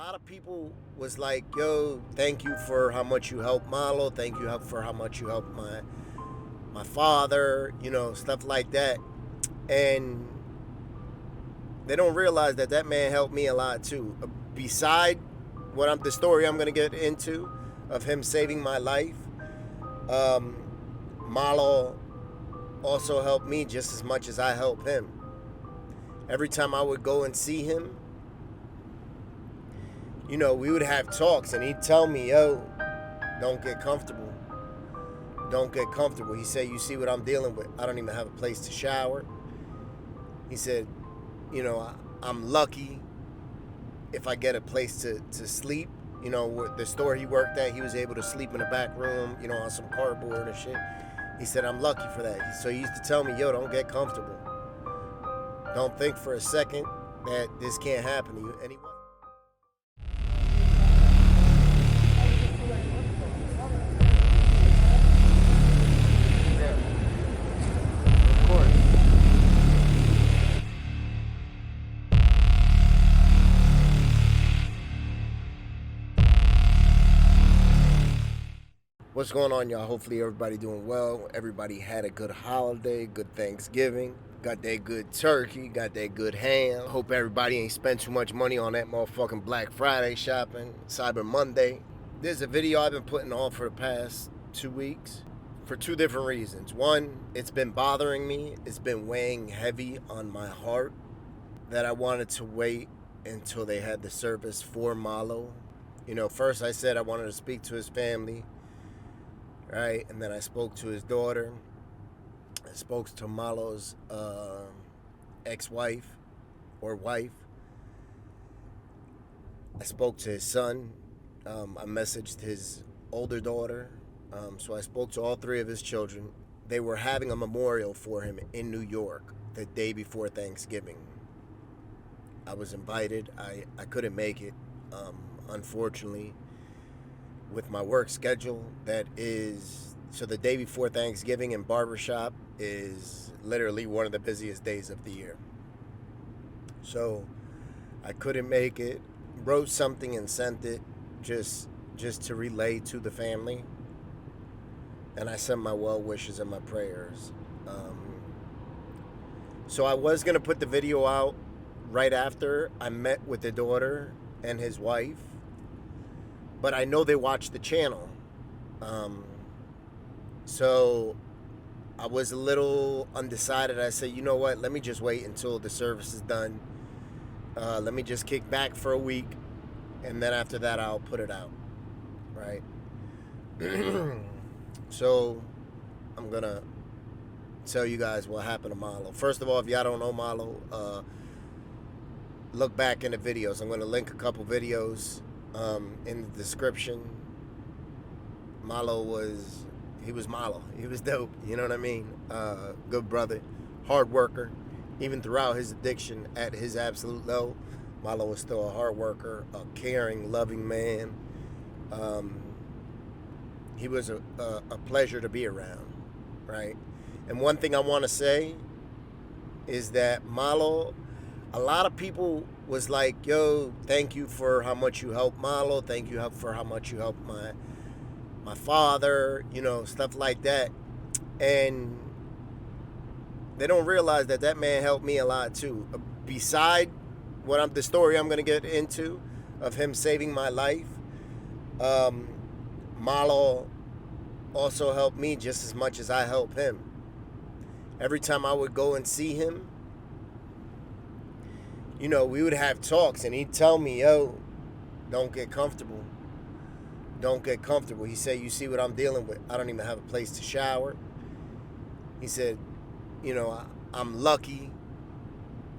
lot of people was like, yo, thank you for how much you helped Malo. Thank you for how much you helped my father, stuff like that. And they don't realize that that man helped me a lot too. Beside the story I'm going to get into of him saving my life, um, Malo also helped me just as much as I help him. Every time I would go and see him, we would have talks and he'd tell me, yo, don't get comfortable. Don't get comfortable. He said, you see what I'm dealing with? I don't even have a place to shower. He said, I'm lucky if I get a place to sleep. The store he worked at, he was able to sleep in the back room, on some cardboard and shit. He said, I'm lucky for that. So he used to tell me, yo, don't get comfortable. Don't think for a second that this can't happen to you. And he was. What's going on, y'all? Hopefully everybody doing well. Everybody had a good holiday, good Thanksgiving. Got that good turkey, got that good ham. Hope everybody ain't spent too much money on that motherfucking Black Friday shopping, Cyber Monday. There's a video I've been putting on for the past 2 weeks for two different reasons. One, it's been bothering me. It's been weighing heavy on my heart that I wanted to wait until they had the service for Malo. First I said I wanted to speak to his family. Right, and then I spoke to his daughter. I spoke to Malo's ex-wife or wife. I spoke to his son. I messaged his older daughter. So I spoke to all three of his children. They were having a memorial for him in New York the day before Thanksgiving. I was invited. I couldn't make it, unfortunately. With my work schedule, so the day before Thanksgiving in barbershop is literally one of the busiest days of the year. So I couldn't make it, wrote something and sent it just to relay to the family. And I sent my well wishes and my prayers. So I was going to put the video out right after I met with the daughter and his wife. But I know they watch the channel. So I was a little undecided. I said, you know what? Let me just wait until the service is done. Let me just kick back for a week. And then after that, I'll put it out. Right? So I'm going to tell you guys what happened to Malo. First of all, if y'all don't know Malo, look back in the videos. I'm going to link a couple videos. In the description. Malo was Malo. He was dope. You know what I mean? Good brother, hard worker. Even throughout his addiction, at his absolute low, Malo was still a hard worker, a caring, loving man. He was a pleasure to be around, right? And one thing I want to say is that Malo, a lot of people was like, yo, thank you for how much you helped Malo. Thank you for how much you helped my father, stuff like that. And they don't realize that that man helped me a lot too. Beside the story I'm going to get into of him saving my life, Malo also helped me just as much as I help him. Every time I would go and see him, we would have talks and he'd tell me, yo, don't get comfortable. Don't get comfortable. He said, you see what I'm dealing with? I don't even have a place to shower. He said, I'm lucky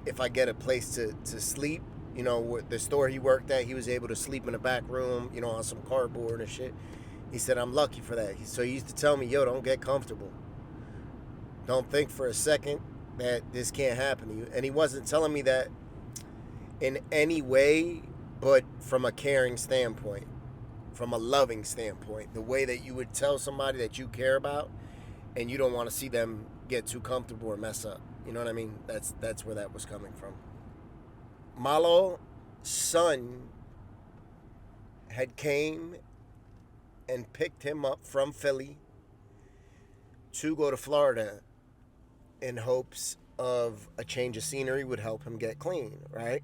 if I get a place to sleep. The store he worked at, he was able to sleep in the back room, on some cardboard and shit. He said, I'm lucky for that. So he used to tell me, yo, don't get comfortable. Don't think for a second that this can't happen to you. And he wasn't telling me that in any way, but from a caring standpoint, from a loving standpoint, the way that you would tell somebody that you care about and you don't want to see them get too comfortable or mess up. You know what I mean? That's where that was coming from. Malo's son had came and picked him up from Philly to go to Florida in hopes of a change of scenery would help him get clean, right?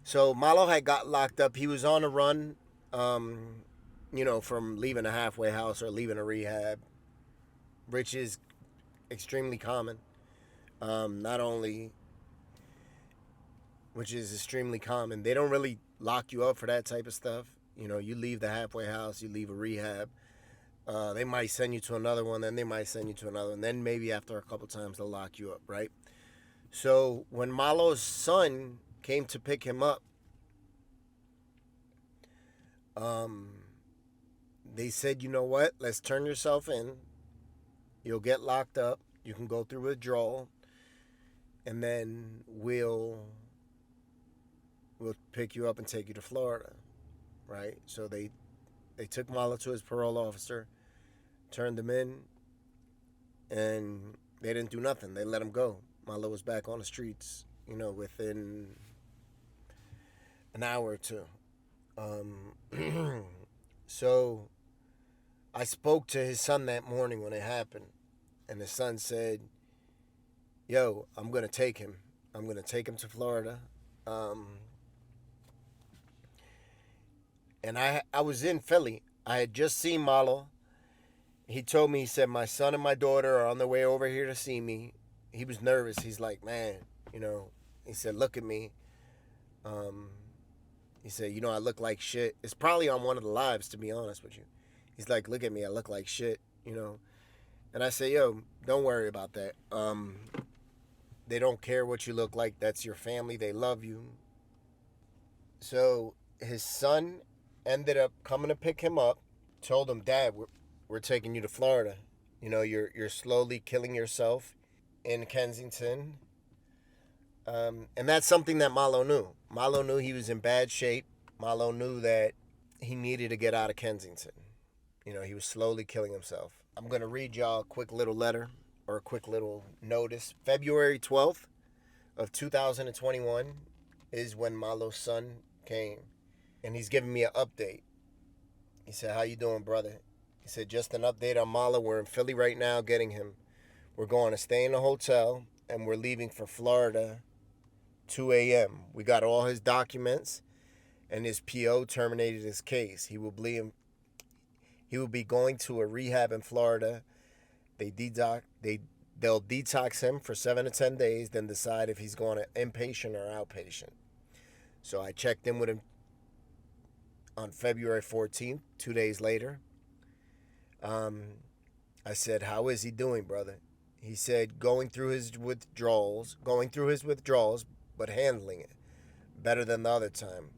So Malo had got locked up. He was on a run, from leaving a halfway house or leaving a rehab, which is extremely common. Not only, which is extremely common. They don't really lock you up for that type of stuff. You leave the halfway house, you leave a rehab. They might send you to another one, then they might send you to another one. Then maybe after a couple times they'll lock you up, right? So when Malo's son came to pick him up, um, they said, you know what? Let's turn yourself in. You'll get locked up. You can go through withdrawal, and then we'll pick you up and take you to Florida, right? So they took Malo to his parole officer, turned him in, and they didn't do nothing. They let him go. Malo was back on the streets, within an hour or two. So I spoke to his son that morning when it happened, and his son said, "Yo, I'm gonna take him. I'm gonna take him to Florida." And I was in Philly. I had just seen Malo. He told me, he said, my son and my daughter are on their way over here to see me. He was nervous. He's like, man, he said, look at me. Um, he said, I look like shit. It's probably on one of the lives, to be honest with you. He's like, look at me. I look like shit. And I say, yo, don't worry about that. They don't care what you look like. That's your family. They love you. So his son ended up coming to pick him up. Told him, Dad, we're taking you to Florida. You're slowly killing yourself in Kensington. And that's something that Malo knew. Malo knew he was in bad shape. Malo knew that he needed to get out of Kensington. He was slowly killing himself. I'm going to read y'all a quick little letter or a quick little notice. February 12th of 2021 is when Malo's son came. And he's giving me an update. He said, how you doing, brother? He said, just an update on Malo. We're in Philly right now getting him. We're going to stay in a hotel, and we're leaving for Florida 2 a.m. We got all his documents, and his PO terminated his case. He will be going to a rehab in Florida. They'll detox him for 7 to 10 days, then decide if he's going to inpatient or outpatient. So I checked in with him on February 14th, 2 days later. I said, how is he doing, brother? He said, going through his withdrawals, but handling it better than the other time.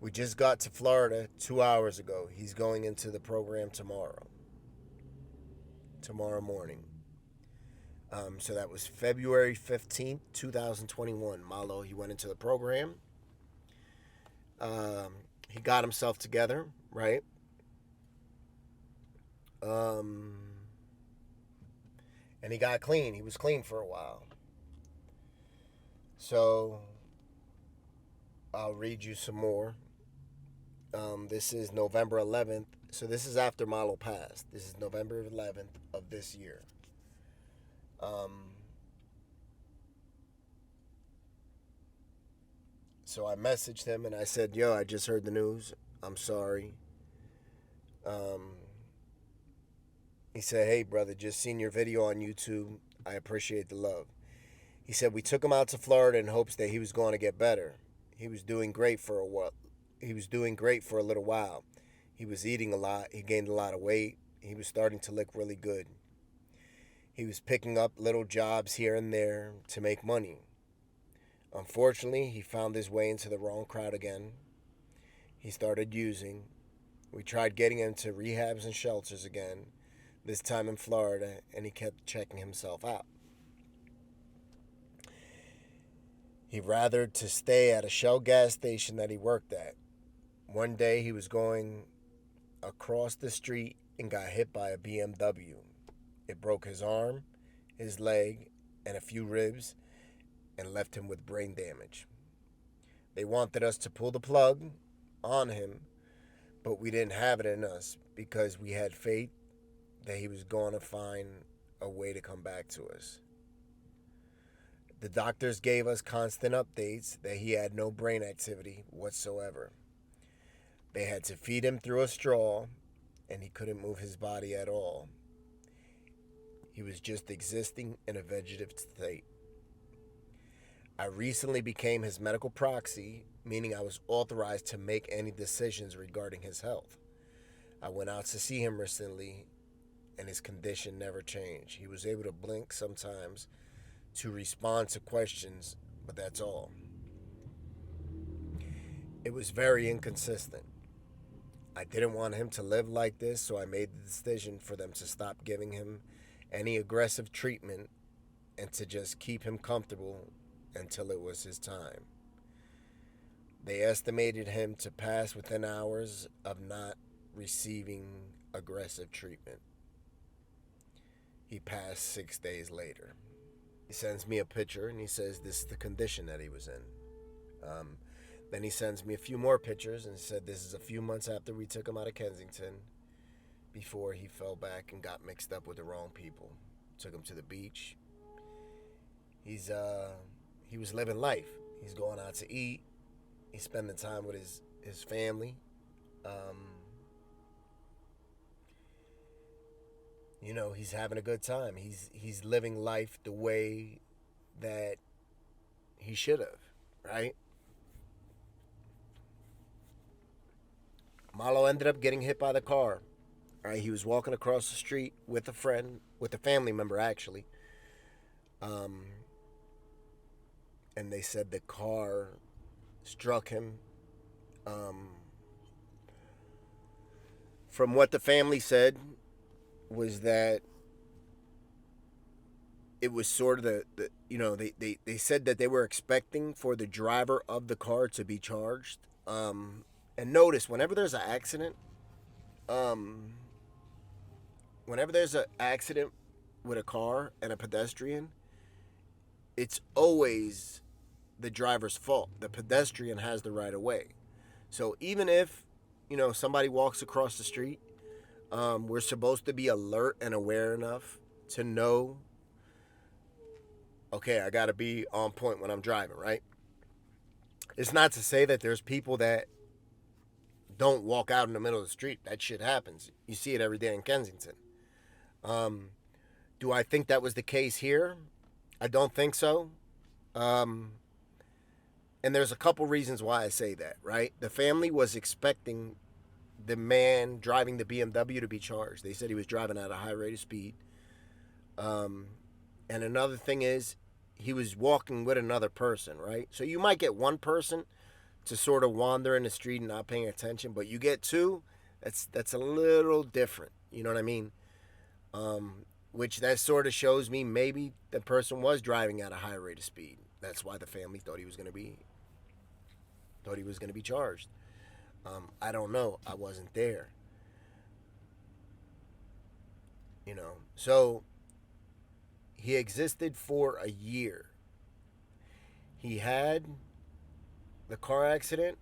We just got to Florida 2 hours ago. He's going into the program tomorrow morning. So that was February 15th, 2021. Malo, he went into the program. He got himself together, right? And he got clean. He was clean for a while. So I'll read you some more. This is November 11th. So this is after Malo passed. This is November 11th of this year. So I messaged him and I said, yo, I just heard the news. I'm sorry. He said, hey, brother, just seen your video on YouTube. I appreciate the love. He said, we took him out to Florida in hopes that he was going to get better. He was doing great for a while. He was doing great for a little while. He was eating a lot. He gained a lot of weight. He was starting to look really good. He was picking up little jobs here and there to make money. Unfortunately, he found his way into the wrong crowd again. He started using. We tried getting him to rehabs and shelters again, this time in Florida, and he kept checking himself out. He rathered to stay at a Shell gas station that he worked at. One day he was going across the street and got hit by a BMW. It broke his arm, his leg, and a few ribs, and left him with brain damage. They wanted us to pull the plug on him, but we didn't have it in us because we had faith that he was going to find a way to come back to us. The doctors gave us constant updates that he had no brain activity whatsoever. They had to feed him through a straw, and he couldn't move his body at all. He was just existing in a vegetative state. I recently became his medical proxy, meaning I was authorized to make any decisions regarding his health. I went out to see him recently, and his condition never changed. He was able to blink sometimes to respond to questions, but that's all. It was very inconsistent. I didn't want him to live like this, so I made the decision for them to stop giving him any aggressive treatment and to just keep him comfortable until it was his time. They estimated him to pass within hours of not receiving aggressive treatment. He passed 6 days later. He sends me a picture and he says this is the condition that he was in. Then he sends me a few more pictures and said this is a few months after we took him out of Kensington, before he fell back and got mixed up with the wrong people. Took him to the beach. He was living life. He's going out to eat. He's spending time with his family. He's having a good time. He's living life the way that he should have, right? Malo ended up getting hit by the car. All right, he was walking across the street with a friend, with a family member actually. And they said the car struck him. From what the family said was that it was sort of they said that they were expecting for the driver of the car to be charged. And notice, whenever there's an accident with a car and a pedestrian, it's always the driver's fault. The pedestrian has the right of way. So even if, somebody walks across the street, we're supposed to be alert and aware enough to know, okay, I got to be on point when I'm driving, right? It's not to say that there's people that don't walk out in the middle of the street. That shit happens. You see it every day in Kensington. Do I think that was the case here? I don't think so. And there's a couple reasons why I say that, right? The family was expecting the man driving the BMW to be charged. They said he was driving at a high rate of speed. And another thing is, he was walking with another person, right? So you might get one person to sort of wander in the street and not paying attention, but you get two, that's a little different. You know what I mean? Which that sort of shows me maybe the person was driving at a high rate of speed. That's why the family thought he was going to be charged. I don't know. I wasn't there. So he existed for a year. He had the car accident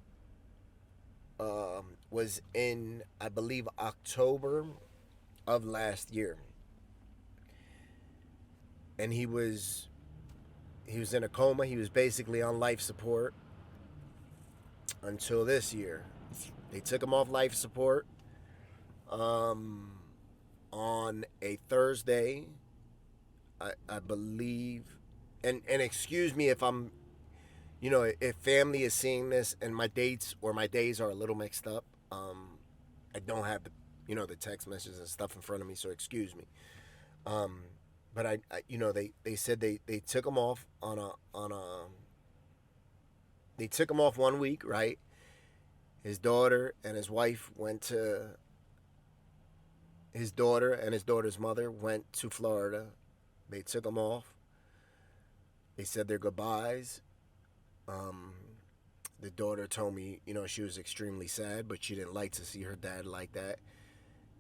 was in, I believe, October of last year. And he was in a coma. He was basically on life support until this year. They took him off life support on a Thursday, I believe. And excuse me if I'm, if family is seeing this and my dates or my days are a little mixed up. I don't have the text messages and stuff in front of me, so excuse me. But they said they took him off they took him off 1 week, right? His daughter and his wife went to, his daughter and his daughter's mother went to Florida. They took him off. They said their goodbyes. The daughter told me, she was extremely sad, but she didn't like to see her dad like that.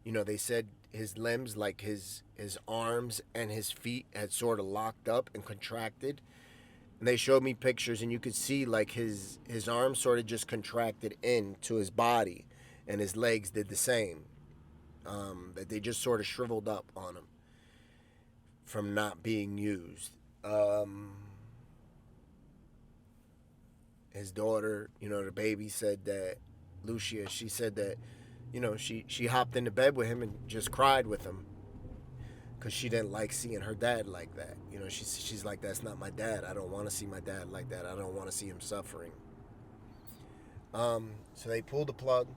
They said his limbs, like his arms and his feet, had sort of locked up and contracted. And they showed me pictures, and you could see like his arms sort of just contracted into his body, and his legs did the same. That they just sort of shriveled up on him from not being used. His daughter, the baby said that, Lucia, she said that, she hopped into bed with him and just cried with him because she didn't like seeing her dad like that. She's like, that's not my dad. I don't want to see my dad like that. I don't want to see him suffering. So they pulled the plug.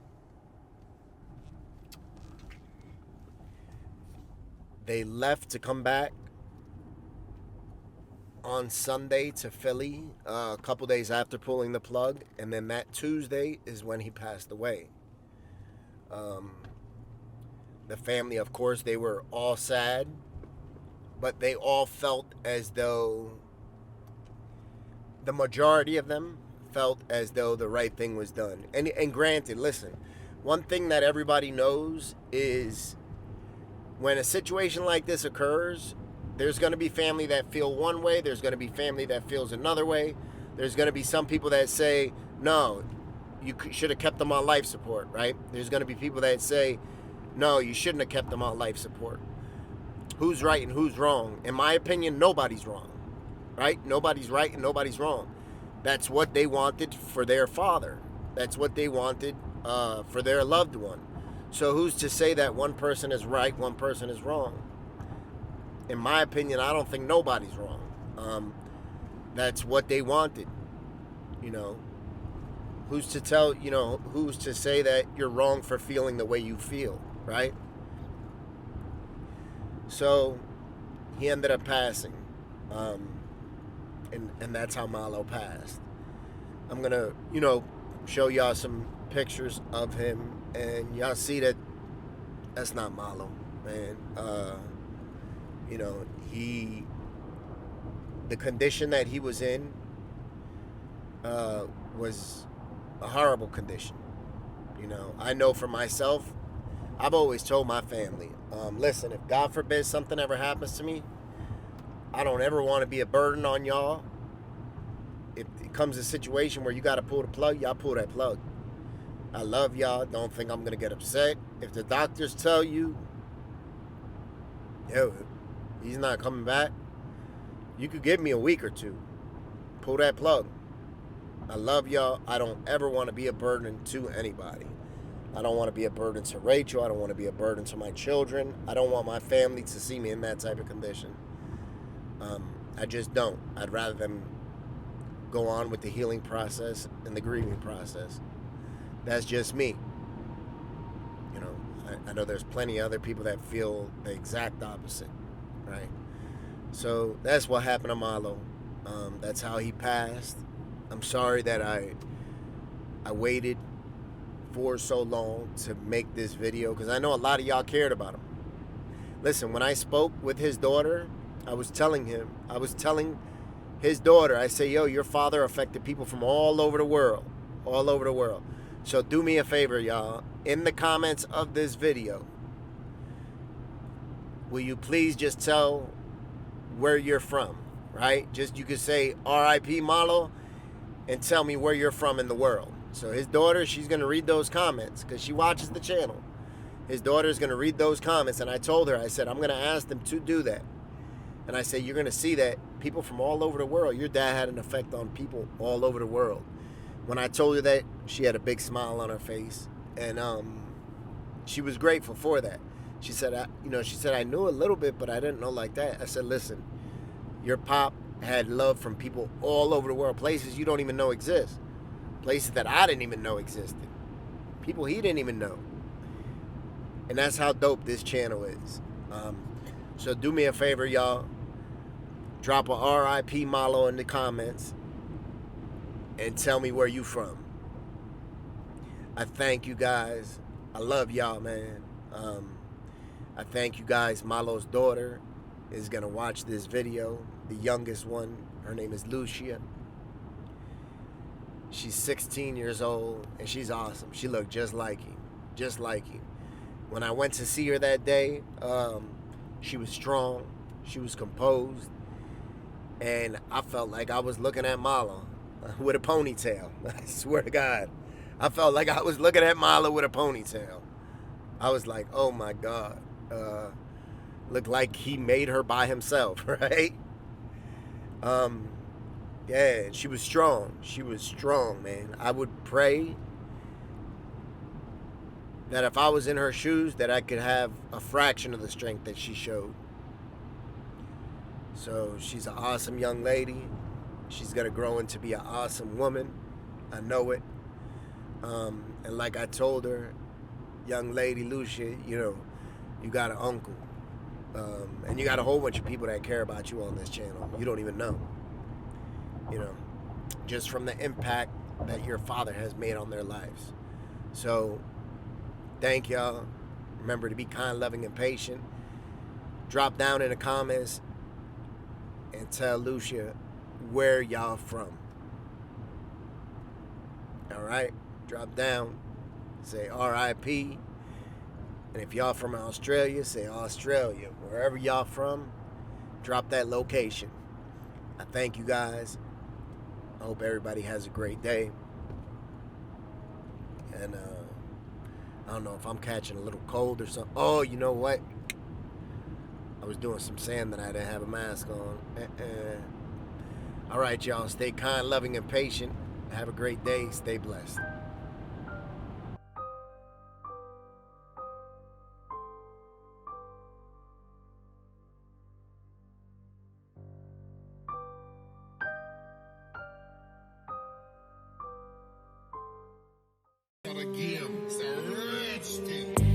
They left to come back on Sunday to Philly a couple days after pulling the plug, and then that Tuesday is when he passed away. The family, of course, they were all sad, but they all felt as though, the majority of them felt as though the right thing was done. And granted, listen, one thing that everybody knows is when a situation like this occurs, there's going to be family that feel one way. There's going to be family that feels another way. There's going to be some people that say, no, you should have kept them on life support, right? There's going to be people that say, no, you shouldn't have kept them on life support. Who's right and who's wrong? In my opinion, nobody's wrong, right? Nobody's right and nobody's wrong. That's what they wanted for their father. That's what they wanted for their loved one. So who's to say that one person is right, one person is wrong? In my opinion, I don't think nobody's wrong. That's what they wanted. Who's to tell, who's to say that you're wrong for feeling the way you feel, right? So he ended up passing. And that's how Malo passed. I'm going to, show y'all some pictures of him, and y'all see that that's not Malo, man. The condition that he was in was a horrible condition. I know for myself, I've always told my family, listen, if God forbid something ever happens to me, I don't ever want to be a burden on y'all. If it comes to a situation where you got to pull the plug, y'all pull that plug. I love y'all. Don't think I'm going to get upset. If the doctors tell you, yo, he's not coming back, you could give me a week or two. Pull that plug. I love y'all. I don't ever want to be a burden to anybody. I don't want to be a burden to Rachel. I don't want to be a burden to my children. I don't want my family to see me in that type of condition. I just don't. I'd rather them go on with the healing process and the grieving process. That's just me. I know there's plenty of other people that feel the exact opposite, right? So that's what happened to Malo. That's how he passed. I'm sorry that I waited for so long to make this video, because I know a lot of y'all cared about him. Listen, when I spoke with his daughter, I was telling his daughter, I say, yo, your father affected people from all over the world. So do me a favor, y'all. In the comments of this video, will you please just tell where you're from, right? Just, you could say R.I.P. Malo and tell me where you're from in the world. So his daughter, she's going to read those comments because she watches the channel. His daughter's going to read those comments, and I told her, I said, I'm going to ask them to do that. And I said, you're going to see that people from all over the world, your dad had an effect on people all over the world. When I told her that, she had a big smile on her face, and she was grateful for that. She said, I knew a little bit, but I didn't know like that. I said, listen, your pop had love from people all over the world, places you don't even know exist, places that I didn't even know existed, people he didn't even know. And that's how dope this channel is. So do me a favor, y'all. Drop a R.I.P. Malo in the comments and tell me where you from. I thank you guys. I love y'all, man. I thank you guys. Malo's daughter is going to watch this video. The youngest one, her name is Lucia. She's 16 years old, and she's awesome. She looked just like him. Just like him. When I went to see her that day, she was strong. She was composed. And I felt like I was looking at Malo with a ponytail. I swear to God. I felt like I was looking at Milo with a ponytail. I was like, oh my God. Looked like he made her by himself, right? Yeah, she was strong. She was strong, man. I would pray that if I was in her shoes, that I could have a fraction of the strength that she showed. So she's an awesome young lady. She's gonna grow into be an awesome woman. I know it. And like I told her, young lady Lucia, you got an uncle. And you got a whole bunch of people that care about you on this channel. You don't even know. Just from the impact that your father has made on their lives. So, thank y'all. Remember to be kind, loving, and patient. Drop down in the comments and tell Lucia where y'all from. All right? Drop down. Say R.I.P. And if y'all from Australia, say Australia. Wherever y'all from, drop that location. I thank you guys. I hope everybody has a great day. And I don't know if I'm catching a little cold or something. Oh, you know what? I was doing some sand that I didn't have a mask on. All right, y'all. Stay kind, loving, and patient. Have a great day. Stay blessed. Again, it's a rich thing.